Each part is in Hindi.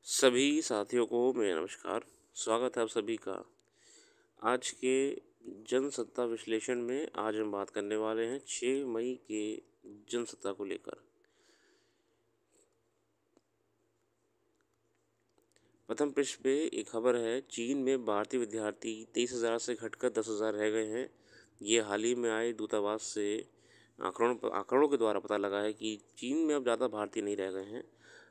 सभी साथियों को मेरा नमस्कार। स्वागत है आप सभी का। आज के जनसत्ता विश्लेषण में आज हम बात करने वाले हैं 6 मई के जनसत्ता को लेकर। प्रथम पृष्ठ पे एक खबर है, चीन में भारतीय विद्यार्थी 23,000 से घटकर 10,000 रह गए हैं। ये हाल ही में आए दूतावास से आंकड़ों के द्वारा पता लगा है कि चीन में अब ज़्यादा भारतीय नहीं रह गए हैं।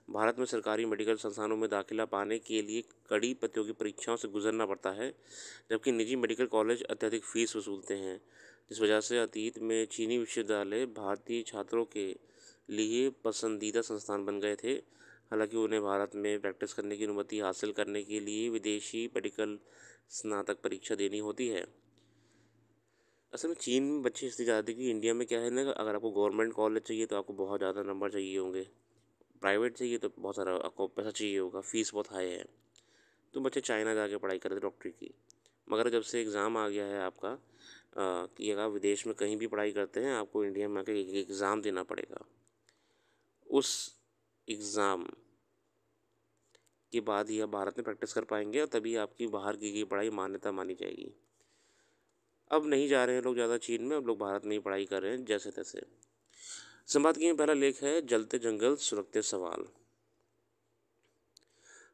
भारत में सरकारी मेडिकल संस्थानों में दाखिला पाने के लिए कड़ी प्रतियोगी परीक्षाओं से गुजरना पड़ता है, जबकि निजी मेडिकल कॉलेज अत्यधिक फीस वसूलते हैं, जिस वजह से अतीत में चीनी विश्वविद्यालय भारतीय छात्रों के लिए पसंदीदा संस्थान बन गए थे। हालांकि उन्हें भारत में प्रैक्टिस करने की अनुमति हासिल करने के लिए विदेशी मेडिकल स्नातक परीक्षा देनी होती है। असल में चीन में बच्चे इसलिए ज़्यादा कि इंडिया में क्या है ना, अगर आपको गवर्नमेंट कॉलेज चाहिए तो आपको बहुत ज़्यादा नंबर चाहिए होंगे, प्राइवेट चाहिए तो बहुत सारा आपको पैसा चाहिए होगा, फीस बहुत हाई है। तो बच्चे चाइना जाके पढ़ाई करते डॉक्टरी की। मगर जब से एग्ज़ाम आ गया है आपका कि अगर आप विदेश में कहीं भी पढ़ाई करते हैं, आपको इंडिया में आकर एक एग्ज़ाम देना पड़ेगा। उस एग्ज़ाम के बाद ही आप भारत में प्रैक्टिस कर पाएंगे और तभी आपकी बाहर की पढ़ाई मान्यता मानी जाएगी। अब नहीं जा रहे हैं लोग ज़्यादा चीन में, अब लोग भारत में ही पढ़ाई कर रहे हैं जैसे तैसे। संपादकीय में पहला लेख है, जलते जंगल सुरक्षित सवाल।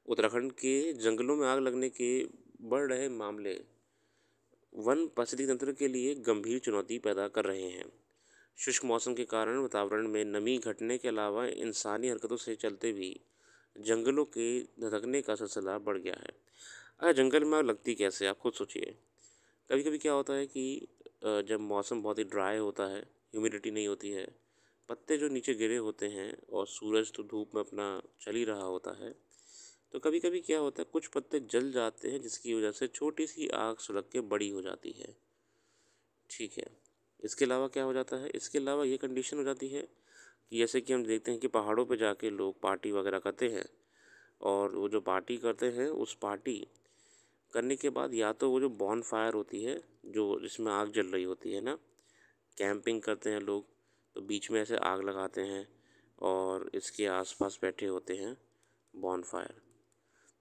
उत्तराखंड के जंगलों में आग लगने के बढ़ रहे मामले वन पारिस्थितिकी तंत्र के लिए गंभीर चुनौती पैदा कर रहे हैं। शुष्क मौसम के कारण वातावरण में नमी घटने के अलावा इंसानी हरकतों से चलते भी जंगलों के धधकने का सिलसिला बढ़ गया है। अगर जंगल में आग लगती कैसे, आप खुद सोचिए। कभी कभी क्या होता है कि जब मौसम बहुत ही ड्राई होता है, ह्यूमिडिटी नहीं होती है, पत्ते जो नीचे गिरे होते हैं और सूरज तो धूप में अपना चल ही रहा होता है, तो कभी कभी क्या होता है कुछ पत्ते जल जाते हैं, जिसकी वजह से छोटी सी आग सुलग के बड़ी हो जाती है। ठीक है, इसके अलावा क्या हो जाता है, इसके अलावा ये कंडीशन हो जाती है कि जैसे कि हम देखते हैं कि पहाड़ों पे जाके लोग पार्टी वगैरह करते हैं, और वो जो पार्टी करते हैं उस पार्टी करने के बाद या तो वो जो बॉन फायर होती है, जो जिसमें आग जल रही होती है ना, कैंपिंग करते हैं लोग, तो बीच में ऐसे आग लगाते हैं और इसके आसपास बैठे होते हैं बॉन फायर।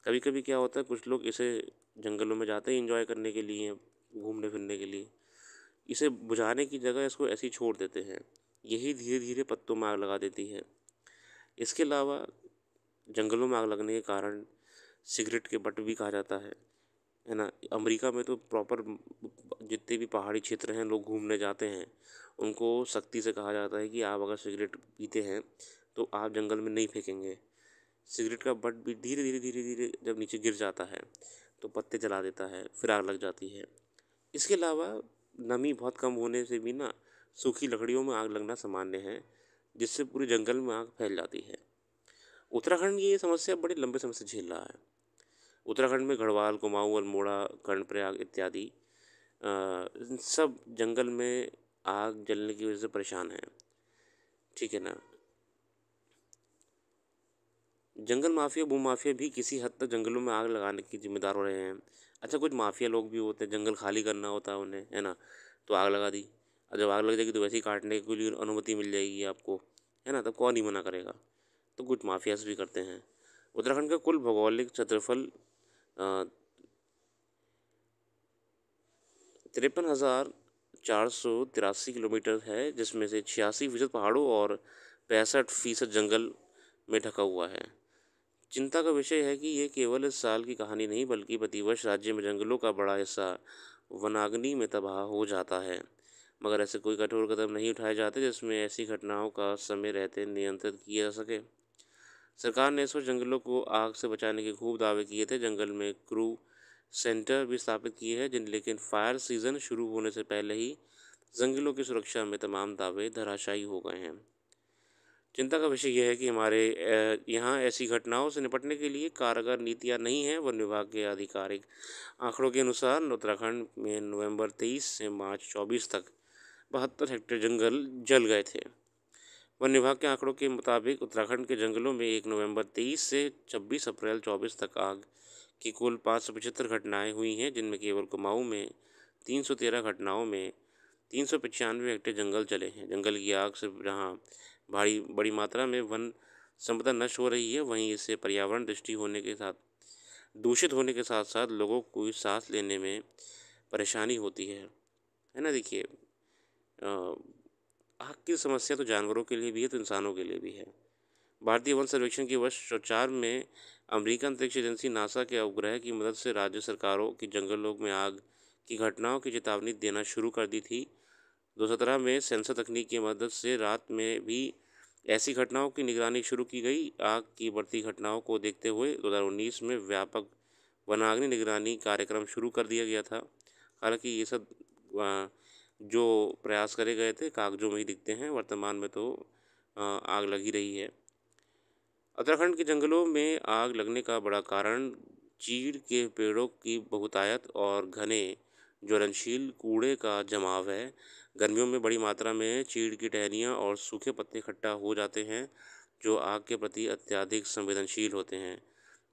कभी कभी क्या होता है कुछ लोग इसे जंगलों में जाते हैं एंजॉय करने के लिए, घूमने फिरने के लिए, इसे बुझाने की जगह इसको ऐसे ही छोड़ देते हैं, यही धीरे धीरे पत्तों में आग लगा देती है। इसके अलावा जंगलों में आग लगने के कारण सिगरेट के बट भी कहा जाता है ना। अमेरिका में तो प्रॉपर जितने भी पहाड़ी क्षेत्र हैं लोग घूमने जाते हैं, उनको सख्ती से कहा जाता है कि आप अगर सिगरेट पीते हैं तो आप जंगल में नहीं फेंकेंगे। सिगरेट का बट भी धीरे धीरे धीरे धीरे जब नीचे गिर जाता है तो पत्ते जला देता है, फिर आग लग जाती है। इसके अलावा नमी बहुत कम होने से भी ना सूखी लकड़ियों में आग लगना सामान्य है, जिससे पूरे जंगल में आग फैल जाती है। उत्तराखंड ये समस्या बड़े लंबे समय से झेल रहा है। उत्तराखंड में गढ़वाल, कुमाऊं, अल्मोड़ा, कर्णप्रयाग इत्यादि इन सब जंगल में आग जलने की वजह से परेशान हैं। ठीक है ना। जंगल माफिया, भूमाफिया भी किसी हद तक जंगलों में आग लगाने के जिम्मेदार हो रहे हैं। अच्छा, कुछ माफिया लोग भी होते हैं, जंगल खाली करना होता है उन्हें, है ना, तो आग लगा दी। और जब आग लग जाएगी तो वैसे ही काटने के लिए अनुमति मिल जाएगी आपको, है ना, तब कौन ही मना करेगा। तो कुछ माफियाज भी करते हैं। उत्तराखंड का कुल भौगोलिक क्षेत्रफल 53,483 किलोमीटर है, जिसमें से 86% पहाड़ों और 65% जंगल में ढका हुआ है। चिंता का विषय है कि ये केवल इस साल की कहानी नहीं, बल्कि प्रतिवर्ष राज्य में जंगलों का बड़ा हिस्सा वनाग्नि में तबाह हो जाता है, मगर ऐसे कोई कठोर कदम नहीं उठाए जाते जिसमें ऐसी घटनाओं का समय रहते नियंत्रित किया जा सके। सरकार ने इस वर्ष जंगलों को आग से बचाने के खूब दावे किए थे। जंगल में क्रू सेंटर भी स्थापित किए हैं, जिन लेकिन फायर सीजन शुरू होने से पहले ही जंगलों की सुरक्षा में तमाम दावे धराशायी हो गए हैं। चिंता का विषय यह है कि हमारे यहाँ ऐसी घटनाओं से निपटने के लिए कारगर नीतियाँ नहीं हैं। वन विभाग के आधिकारिक आंकड़ों के अनुसार उत्तराखंड में नवंबर 23 से मार्च 24 तक 72 हेक्टेयर जंगल जल गए थे। वन विभाग के आंकड़ों के मुताबिक उत्तराखंड के जंगलों में 1 नवंबर 23 से 26 अप्रैल 24 तक आग की कुल 575 घटनाएं हुई हैं, जिनमें केवल कुमाऊं में 313 घटनाओं में 395 हेक्टेयर जंगल जले हैं। जंगल की आग से जहां बड़ी मात्रा में वन संपदा नष्ट हो रही है, वहीं इससे पर्यावरण दूषित होने के साथ साथ लोगों को सांस लेने में परेशानी होती है ना? देखिए, आग की समस्या तो जानवरों के लिए भी है, तो इंसानों के लिए भी है। भारतीय वन सर्वेक्षण की वर्ष 2004 में अमेरिकन अंतरिक्ष एजेंसी नासा के उपग्रह की मदद से राज्य सरकारों की जंगलों में आग की घटनाओं की चेतावनी देना शुरू कर दी थी। 2017 में सेंसर तकनीक की मदद से रात में भी ऐसी घटनाओं की निगरानी शुरू की गई। आग की बढ़ती घटनाओं को देखते हुए 2019 में व्यापक वनाग्नि निगरानी कार्यक्रम शुरू कर दिया गया था। हालांकि ये सब जो प्रयास करे गए थे कागजों में ही दिखते हैं, वर्तमान में तो आग लगी रही है। उत्तराखंड के जंगलों में आग लगने का बड़ा कारण चीड़ के पेड़ों की बहुतायत और घने ज्वलनशील कूड़े का जमाव है। गर्मियों में बड़ी मात्रा में चीड़ की टहनियाँ और सूखे पत्ते इकट्ठा हो जाते हैं, जो आग के प्रति अत्यधिक संवेदनशील होते हैं।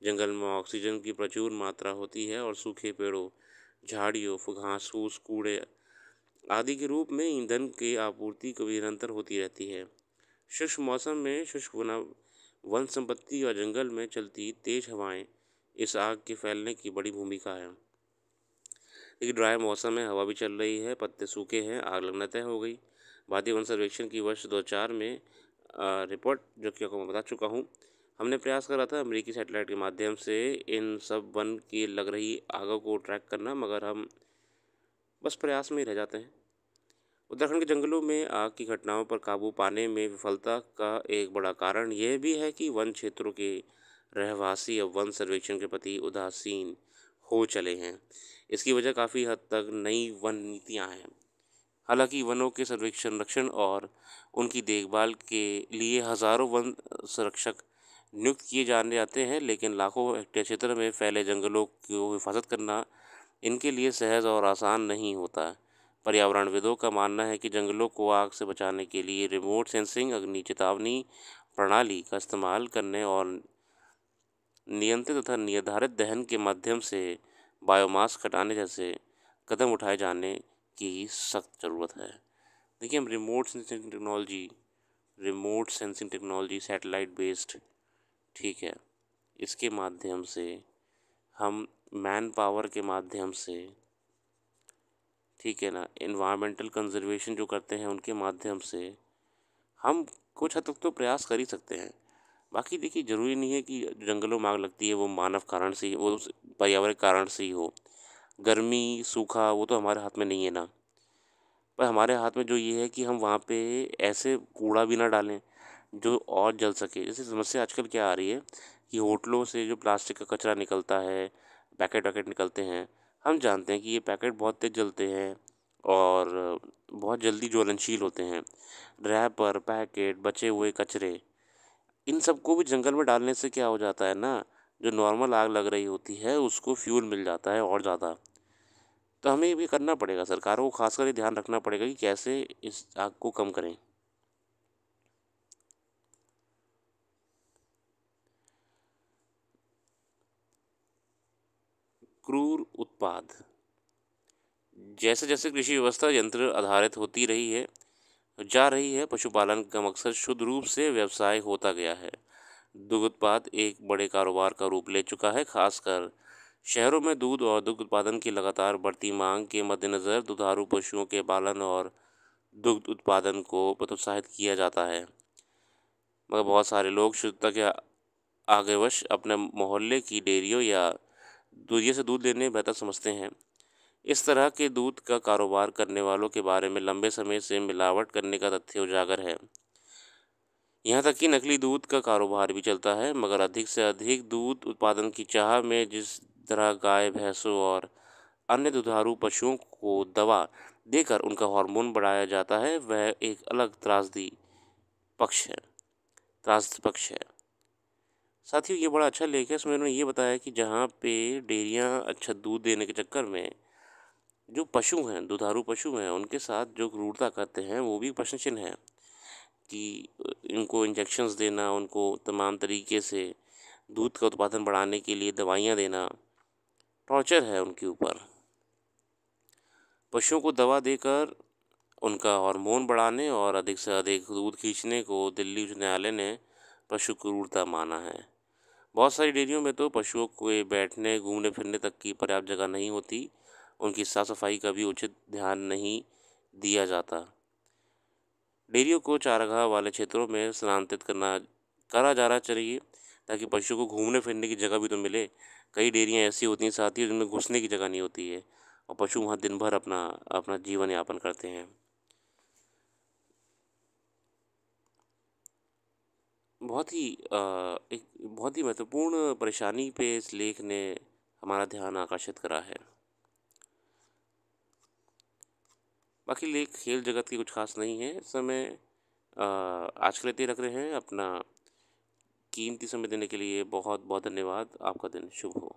जंगल में ऑक्सीजन की प्रचुर मात्रा होती है और सूखे पेड़ों, झाड़ियों, घास फूस, कूड़े आदि के रूप में ईंधन की आपूर्ति कभी निरंतर होती रहती है। शुष्क मौसम में शुष्क वन संपत्ति और जंगल में चलती तेज हवाएं इस आग के फैलने की बड़ी भूमिका है। लेकिन ड्राई मौसम है, हवा भी चल रही है, पत्ते सूखे हैं, आग लगना तय हो गई। भारतीय वन सर्वेक्षण की वर्ष 2004 में रिपोर्ट, जो कि आपको मैं बता चुका हूँ, हमने प्रयास करा था अमेरिकी सैटेलाइट के माध्यम से इन सब वन की लग रही आगों को ट्रैक करना, मगर हम बस प्रयास में ही रह जाते हैं। उत्तराखंड के जंगलों में आग की घटनाओं पर काबू पाने में विफलता का एक बड़ा कारण यह भी है कि वन क्षेत्रों के रहवासी अब वन सर्वेक्षण के प्रति उदासीन हो चले हैं। इसकी वजह काफ़ी हद तक नई वन नीतियाँ हैं। हालांकि वनों के संरक्षण और उनकी देखभाल के लिए हज़ारों वन संरक्षक नियुक्त किए जाने जाते हैं, लेकिन लाखों हेक्टेयर क्षेत्र में फैले जंगलों को हिफाजत करना इनके लिए सहज और आसान नहीं होता। पर्यावरणविदों का मानना है कि जंगलों को आग से बचाने के लिए रिमोट सेंसिंग, अग्नि चेतावनी प्रणाली का इस्तेमाल करने और नियंत्रित तथा निर्धारित दहन के माध्यम से बायोमास घटाने जैसे कदम उठाए जाने की सख्त ज़रूरत है। देखिए, हम remote sensing technology satellite based, ठीक है, इसके माध्यम से हम मैन पावर के माध्यम से, ठीक है ना, इन्वायरमेंटल कंजर्वेशन जो करते हैं उनके माध्यम से हम कुछ हद तक तो प्रयास कर ही सकते हैं। बाकी देखिए, ज़रूरी नहीं है कि जंगलों में आग लगती है वो मानव कारण से ही, वो पर्यावरण कारण से ही हो। गर्मी, सूखा, वो तो हमारे हाथ में नहीं है ना। पर हमारे हाथ में जो ये है कि हम वहाँ पे ऐसे कूड़ा भी ना डालें जो और जल सके। जैसे समस्या आजकल क्या आ रही है कि होटलों से जो प्लास्टिक का कचरा निकलता है, पैकेट वैकेट निकलते हैं, हम जानते हैं कि ये पैकेट बहुत तेज़ जलते हैं और बहुत जल्दी ज्वलनशील होते हैं। रैपर, पैकेट, बचे हुए कचरे, इन सबको भी जंगल में डालने से क्या हो जाता है ना, जो नॉर्मल आग लग रही होती है उसको फ्यूल मिल जाता है और ज़्यादा। तो हमें ये भी करना पड़ेगा, सरकारों को खासकर ये ध्यान रखना पड़ेगा कि कैसे इस आग को कम करें। क्रूर उत्पाद, जैसे जैसे कृषि व्यवस्था यंत्र आधारित होती रही है जा रही है, पशुपालन का मकसद शुद्ध रूप से व्यवसाय होता गया है। दुग्ध उत्पाद एक बड़े कारोबार का रूप ले चुका है, खासकर शहरों में दूध और दुग्ध उत्पादन की लगातार बढ़ती मांग के मद्देनज़र दुधारू पशुओं के पालन और दुग्ध उत्पादन को प्रोत्साहित किया जाता है। मगर बहुत सारे लोग शुद्धता के आगेवश अपने मोहल्ले की डेयरियों या दूरिया से दूध लेने बेहतर समझते हैं। इस तरह के दूध का कारोबार करने वालों के बारे में लंबे समय से मिलावट करने का तथ्य उजागर है। यहाँ तक कि नकली दूध का कारोबार भी चलता है, मगर अधिक से अधिक दूध उत्पादन की चाह में जिस तरह गाय, भैंसों और अन्य दुधारू पशुओं को दवा देकर उनका हार्मोन बढ़ाया जाता है, वह एक अलग त्रासदी पक्ष है। साथियों, ये बड़ा अच्छा लेख है, इसमें उन्होंने ये बताया कि जहाँ पे डेयरियाँ अच्छा दूध देने के चक्कर में जो पशु हैं, दुधारू पशु हैं, उनके साथ जो क्रूरता करते हैं वो भी प्रश्न चिन्ह है कि इनको इंजेक्शंस देना, उनको तमाम तरीके से दूध का उत्पादन बढ़ाने के लिए दवाइयाँ देना, टॉर्चर है उनके ऊपर। पशुओं को दवा देकर उनका हार्मोन बढ़ाने और अधिक से अधिक दूध खींचने को दिल्ली उच्च न्यायालय ने पशु क्रूरता माना है। बहुत सारी डेयरियों में तो पशुओं को बैठने, घूमने फिरने तक की पर्याप्त जगह नहीं होती। उनकी साफ सफाई का भी उचित ध्यान नहीं दिया जाता। डेयरियों को चारागाह वाले क्षेत्रों में स्थानांतरित करा जाना चाहिए, ताकि पशु को घूमने फिरने की जगह भी तो मिले। कई डेयरियां ऐसी होती हैं साथ ही जिनमें घुसने की जगह नहीं होती है और पशु वहाँ दिन भर अपना अपना जीवन यापन करते हैं। बहुत ही एक बहुत ही महत्वपूर्ण परेशानी पे इस लेख ने हमारा ध्यान आकर्षित करा है। बाकी लेख खेल जगत की कुछ खास नहीं है। इस समय आज के लिए इतना ही रख रहे हैं। अपना कीमती समय देने के लिए बहुत बहुत धन्यवाद। आपका दिन शुभ हो।